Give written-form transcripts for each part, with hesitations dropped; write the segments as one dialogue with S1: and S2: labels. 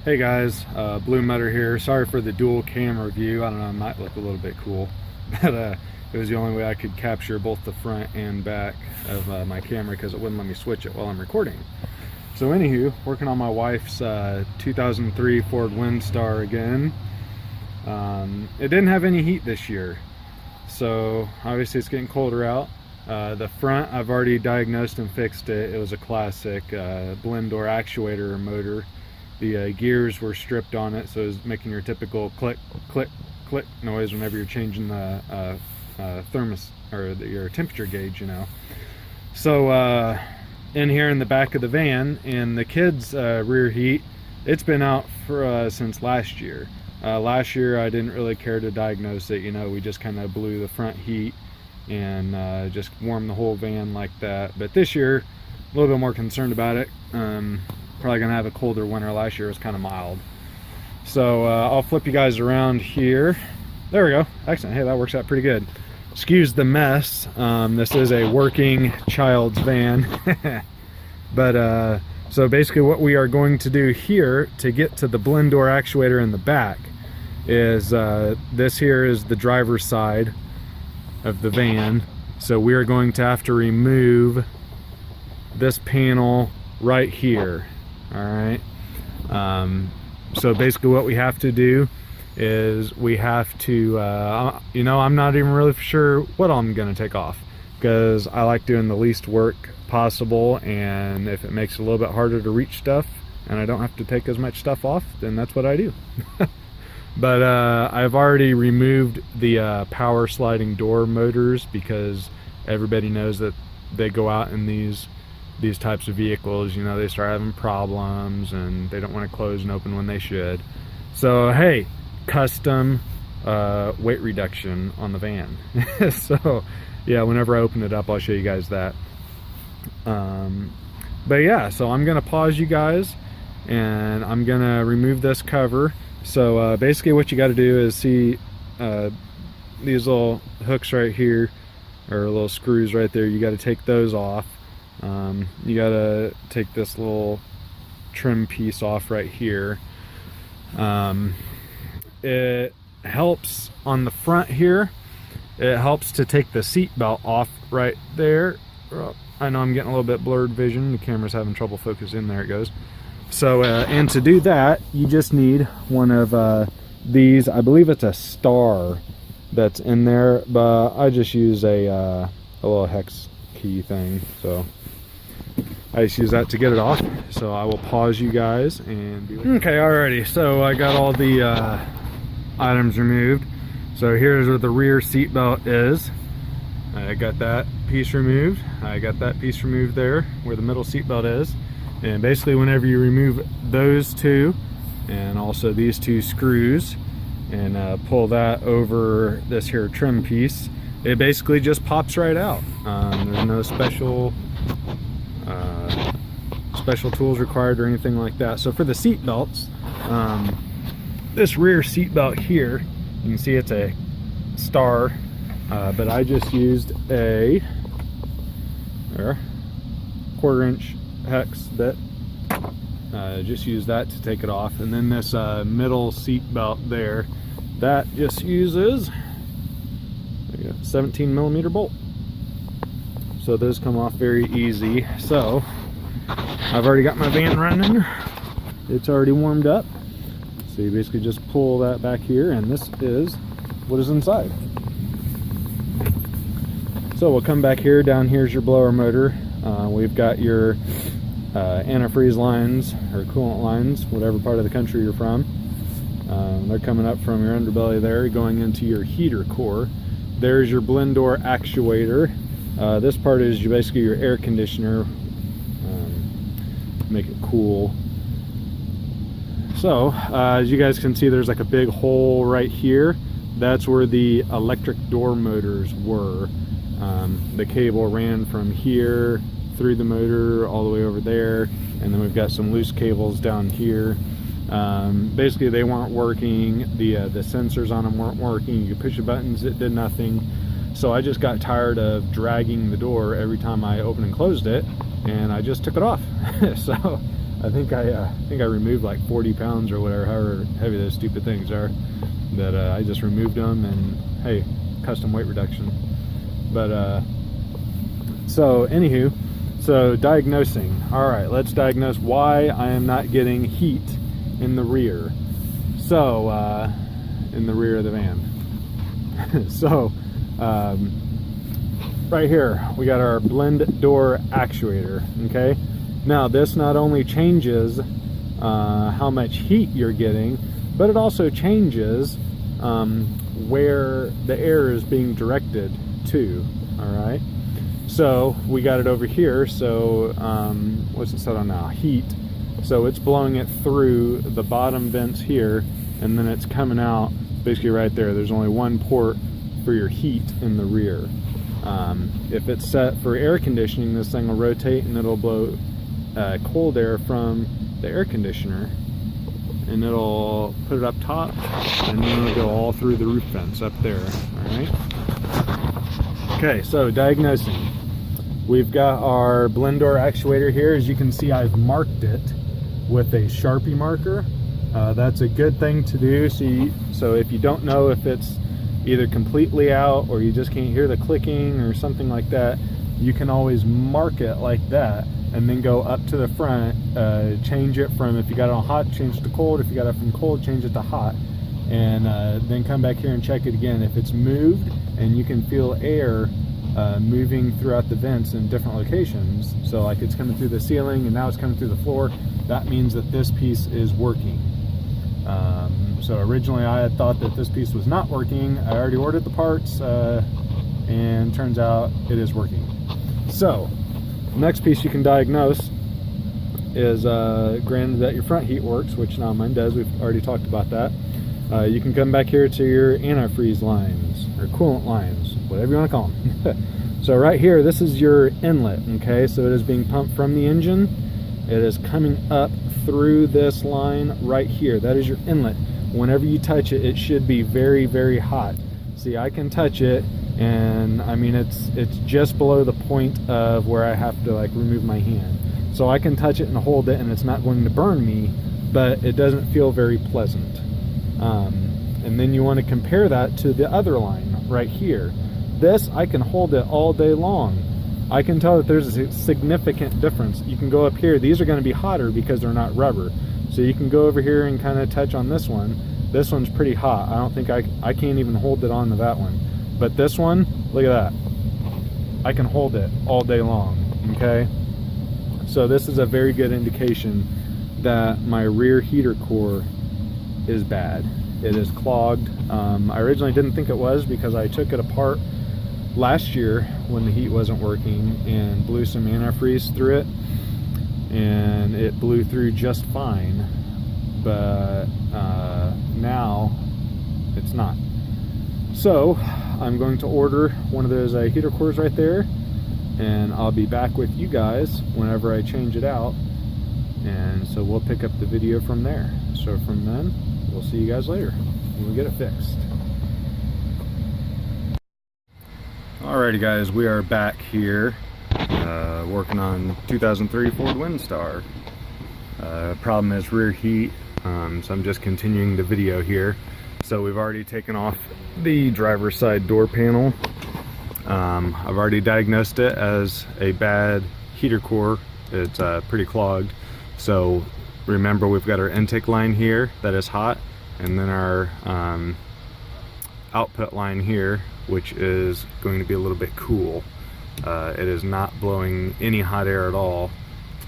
S1: Hey guys, Blue Mutter here. Sorry for the dual camera view. I don't know, it might look a little bit cool, but it was the only way I could capture both the front and back of my camera because it wouldn't let me switch it while I'm recording. So anywho, working on my wife's 2003 Ford Windstar again. It didn't have any heat this year, so obviously it's getting colder out. The front, I've already diagnosed and fixed it. It was a classic blend door actuator motor. The gears were stripped on it, so it was making your typical click, click, click noise whenever you're changing the thermos or your temperature gauge, you know. So in here in the back of the van, and the kids' rear heat, it's been out for since last year. Last year I didn't really care to diagnose it, you know. We just kind of blew the front heat and just warmed the whole van like that. But this year, a little bit more concerned about it. Probably gonna have a colder winter. Last year was kind of mild. So I'll flip you guys around here. There we go. Excellent. Hey, that works out pretty good. Excuse the mess. This is a working child's van. But so basically what we are going to do here to get to the blend door actuator in the back is this here is the driver's side of the van. So we are going to have to remove this panel right here. All right. So basically what we have to do is we have to, you know, I'm not even really sure what I'm going to take off because I like doing the least work possible, and if it makes it a little bit harder to reach stuff and I don't have to take as much stuff off, then that's what I do. But I've already removed the power sliding door motors because everybody knows that they go out in these types of vehicles, you know, they start having problems and they don't want to close and open when they should. So hey, custom weight reduction on the van. So yeah, whenever I open it up I'll show you guys that. But yeah, so I'm gonna pause you guys and I'm gonna remove this cover. So basically what you got to do is see these little hooks right here, or little screws right there. You got to take those off. You got to take this little trim piece off right here. It helps on the front here. It helps to take the seat belt off right there. I know I'm getting a little bit blurred vision. The camera's having trouble focusing. There it goes. So, and to do that, you just need one of these. I believe it's a star that's in there, but I just use a little hex key thing. So I just use that to get it off. So I will pause you guys and be okay. Alrighty, so I got all the items removed. So here's where the rear seat belt is. I got that piece removed. I got that piece removed there where the middle seat belt is. And basically whenever you remove those two and also these two screws and pull that over this here trim piece, it basically just pops right out. There's no special tools required or anything like that. So for the seat belts, this rear seat belt here, you can see it's a star, but I just used a 1/4-inch hex bit. Just use that to take it off. And then this middle seat belt there, that just uses a 17mm bolt. So those come off very easy. So I've already got my van running. It's already warmed up. So you basically just pull that back here, and this is what is inside. So we'll come back here. Down here's your blower motor. We've got your antifreeze lines or coolant lines, whatever part of the country you're from. They're coming up from your underbelly there, going into your heater core. There's your blend door actuator. This part is basically your air conditioner, make it cool. So as you guys can see, there's like a big hole right here. That's where the electric door motors were. The cable ran from here through the motor all the way over there, and then we've got some loose cables down here. Basically they weren't working. The sensors on them weren't working. You could push the buttons, it did nothing. So I just got tired of dragging the door every time I opened and closed it, and I just took it off. So I think I removed like 40 pounds or whatever, however heavy those stupid things are. That I just removed them, and hey, custom weight reduction. But so anywho, so diagnosing. All right, let's diagnose why I am not getting heat in the rear. So in the rear of the van. So right here we got our blend door actuator. Okay, now this not only changes how much heat you're getting, but it also changes where the air is being directed to. All right, so we got it over here. So what's it set on now? Heat. So it's blowing it through the bottom vents here, and then it's coming out basically right there. There's only one port for your heat in the rear. If it's set for air conditioning, this thing will rotate and it'll blow cold air from the air conditioner, and it'll put it up top, and then it'll go all through the roof vents up there. All right. Okay, so diagnosing. We've got our blend door actuator here. As you can see, I've marked it with a Sharpie marker. That's a good thing to do. So if you don't know if it's either completely out or you just can't hear the clicking or something like that, you can always mark it like that, and then go up to the front, change it from, if you got it on hot, change it to cold. If you got it from cold, change it to hot, and then come back here and check it again. If it's moved and you can feel air moving throughout the vents in different locations, so like it's coming through the ceiling and now it's coming through the floor, that means that this piece is working. So originally I had thought that this piece was not working. I already ordered the parts, and turns out it is working. So next piece you can diagnose is, granted that your front heat works, which now mine does, we've already talked about that. You can come back here to your antifreeze lines or coolant lines, whatever you want to call them. So right here, this is your inlet. Okay, so it is being pumped from the engine. It is coming up through this line right here. That is your inlet. Whenever you touch it, it should be very, very hot. See, I can touch it, and I mean it's just below the point of where I have to like remove my hand. So I can touch it and hold it, and it's not going to burn me, but it doesn't feel very pleasant. And then you want to compare that to the other line right here. This, I can hold it all day long. I can tell that there's a significant difference. You can go up here, these are going to be hotter because they're not rubber. So you can go over here and kind of touch on this one. This one's pretty hot. I don't think I can't even hold it onto that one. But this one, look at that. I can hold it all day long, okay? So this is a very good indication that my rear heater core is bad. It is clogged. I originally didn't think it was because I took it apart last year when the heat wasn't working and blew some antifreeze through it, and it blew through just fine, but now it's not. So I'm going to order one of those heater cores right there, and I'll be back with you guys whenever I change it out, and so we'll pick up the video from there. So from then, we'll see you guys later when we get it fixed. Alrighty guys, we are back here working on 2003 Ford Windstar. Problem is rear heat, so I'm just continuing the video here. So we've already taken off the driver's side door panel. I've already diagnosed it as a bad heater core. It's pretty clogged. So remember, we've got our intake line here that is hot, and then our output line here, which is going to be a little bit cool. It is not blowing any hot air at all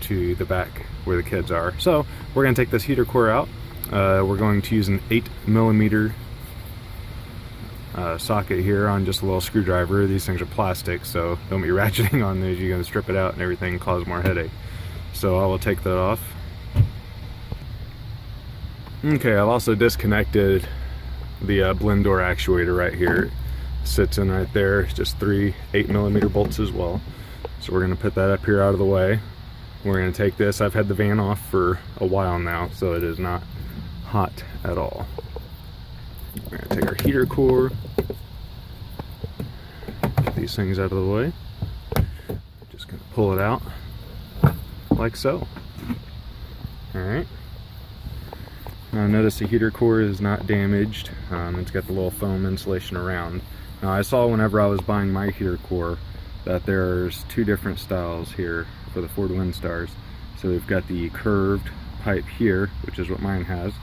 S1: to the back where the kids are. So we're going to take this heater core out. We're going to use an 8mm socket here on just a little screwdriver. These things are plastic, so don't be ratcheting on these. You're going to strip it out and everything, cause more headache. So I will take that off. Okay, I've also disconnected the blend door actuator right here. It sits in right there. It's just 3 8mm bolts as well. So we're going to put that up here out of the way. We're going to take this. I've had the van off for a while now, so it is not hot at all. We're going to take our heater core, get these things out of the way. Just going to pull it out like so. Alright. Now notice the heater core is not damaged. It's got the little foam insulation around. Now I saw whenever I was buying my heater core that there's two different styles here for the Ford Windstars. So we've got the curved pipe here, which is what mine has,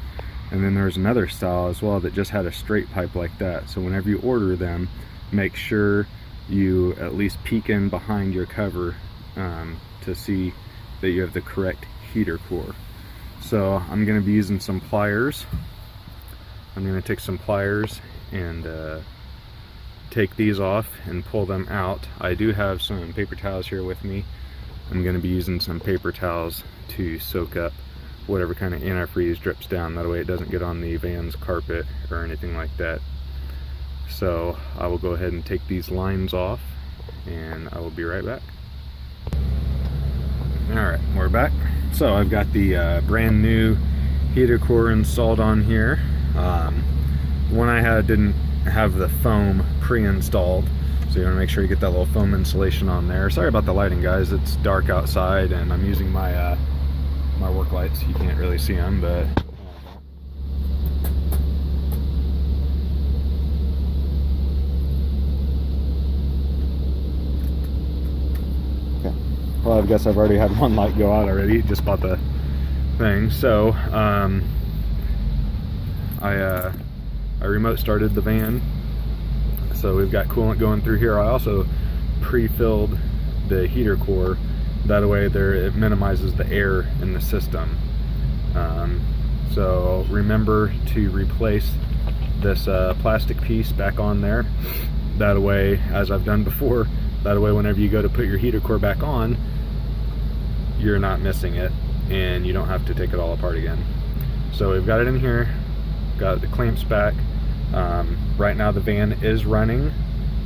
S1: and then there's another style as well that just had a straight pipe like that. So whenever you order them, make sure you at least peek in behind your cover to see that you have the correct heater core. So I'm going to be using some pliers. I'm going to take some pliers and take these off and pull them out. I do have some paper towels here with me. I'm going to be using some paper towels to soak up whatever kind of antifreeze drips down. That way it doesn't get on the van's carpet or anything like that. So I will go ahead and take these lines off and I will be right back. Alright, we're back. So I've got the brand new heater core installed on here. The one I had didn't have the foam pre-installed, so you want to make sure you get that little foam insulation on there. Sorry about the lighting, guys. It's dark outside and I'm using my my work lights. You can't really see them, but well, I guess I've already had one light go out already. Just bought the thing. So I remote started the van, so we've got coolant going through here. I also pre-filled the heater core, that way it minimizes the air in the system. So remember to replace this plastic piece back on there, that way, as I've done before, that way whenever you go to put your heater core back on, you're not missing it and you don't have to take it all apart again. So we've got it in here, got the clamps back. Right now the van is running,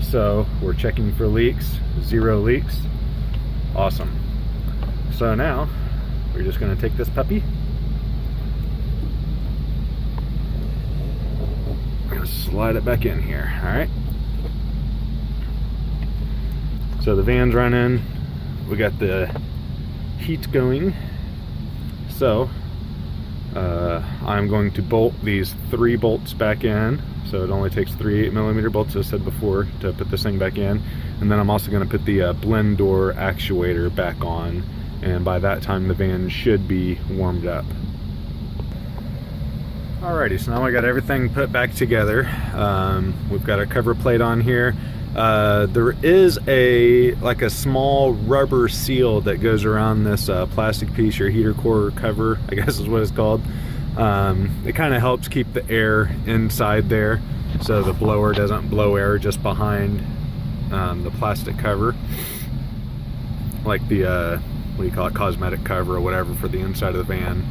S1: so we're checking for leaks. 0 leaks. Awesome. So now we're just going to take this puppy, we're going to slide it back in here. Alright, so the van's running, we got the heat going. So I'm going to bolt these 3 bolts back in. So it only takes 3 8mm bolts, as I said before, to put this thing back in. And then I'm also going to put the blend door actuator back on, and by that time the van should be warmed up. Alrighty, so now I got everything put back together. We've got a cover plate on here. There is a small rubber seal that goes around this plastic piece, your heater core cover, I guess is what it's called. It kind of helps keep the air inside there, so the blower doesn't blow air just behind the plastic cover, like the what do you call it, cosmetic cover or whatever for the inside of the van.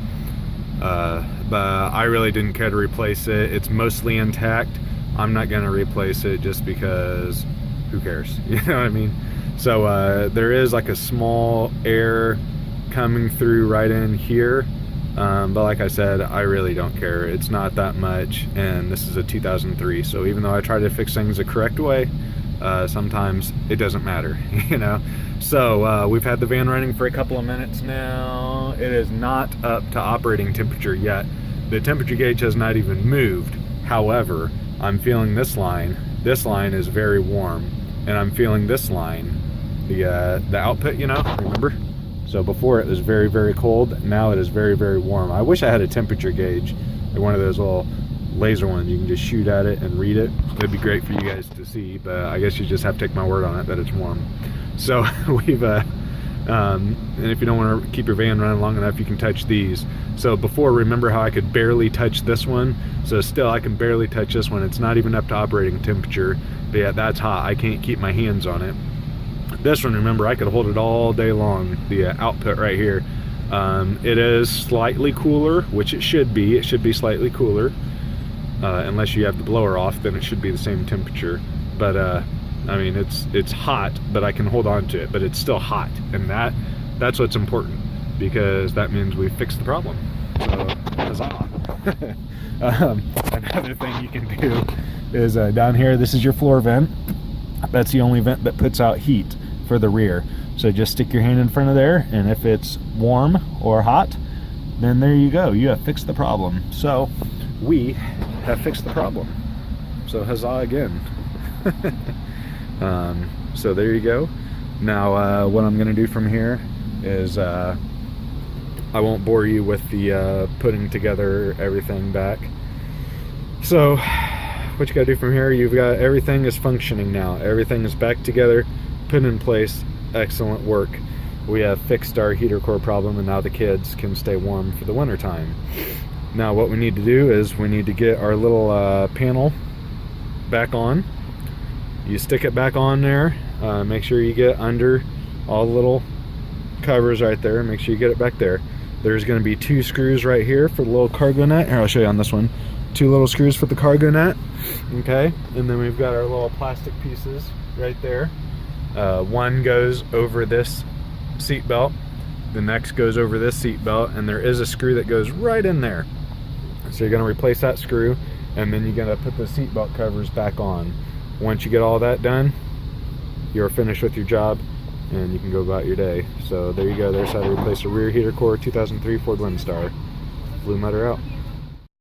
S1: But I really didn't care to replace it. It's mostly intact. I'm not going to replace it just because who cares, you know what I mean? So there is like a small air coming through right in here, but like I said, I really don't care. It's not that much, and this is a 2003, so even though I try to fix things the correct way, sometimes it doesn't matter, you know? So we've had the van running for a couple of minutes now. It is not up to operating temperature yet. The temperature gauge has not even moved. However, I'm feeling this line. This line is very warm, and I'm feeling this line, the output, you know, remember? So before it was very, very cold. Now it is very, very warm. I wish I had a temperature gauge, like one of those little laser ones. You can just shoot at it and read it. It'd be great for you guys to see, but I guess you just have to take my word on it that it's warm. So we've, and if you don't want to keep your van running long enough, you can touch these. So before, remember how I could barely touch this one? So still I can barely touch this one. It's not even up to operating temperature, but yeah, that's hot. I can't keep my hands on it. This one, remember, I could hold it all day long, the output right here. It is slightly cooler, which it should be. It should be slightly cooler. Unless you have the blower off, then it should be the same temperature. But I mean, it's hot, but I can hold on to it, but it's still hot, and that's what's important, because that means we fixed the problem. So, huzzah. Another thing you can do is down here, this is your floor vent. That's the only vent that puts out heat for the rear. So just stick your hand in front of there, and if it's warm or hot, then there you go. You have fixed the problem. So we have fixed the problem. So huzzah again. So there you go. Now what I'm going to do from here is I won't bore you with the putting together everything back. So what you got to do from here, you've got everything is functioning now. Everything is back together, put in place. Excellent work. We have fixed our heater core problem, and now the kids can stay warm for the winter time. Now what we need to do is we need to get our little panel back on. You stick it back on there. Make sure you get under all the little covers right there. Make sure you get it back there. There's going to be 2 screws right here for the little cargo net. Here, I'll show you on this one. 2 little screws for the cargo net. Okay, and then we've got our little plastic pieces right there. One goes over this seat belt, the next goes over this seat belt, and there is a screw that goes right in there. So you're going to replace that screw, and then you're going to put the seat belt covers back on. Once you get all that done, you're finished with your job, and you can go about your day. So there you go. There's how to replace a rear heater core 2003 Ford Windstar. Blue Mutter out.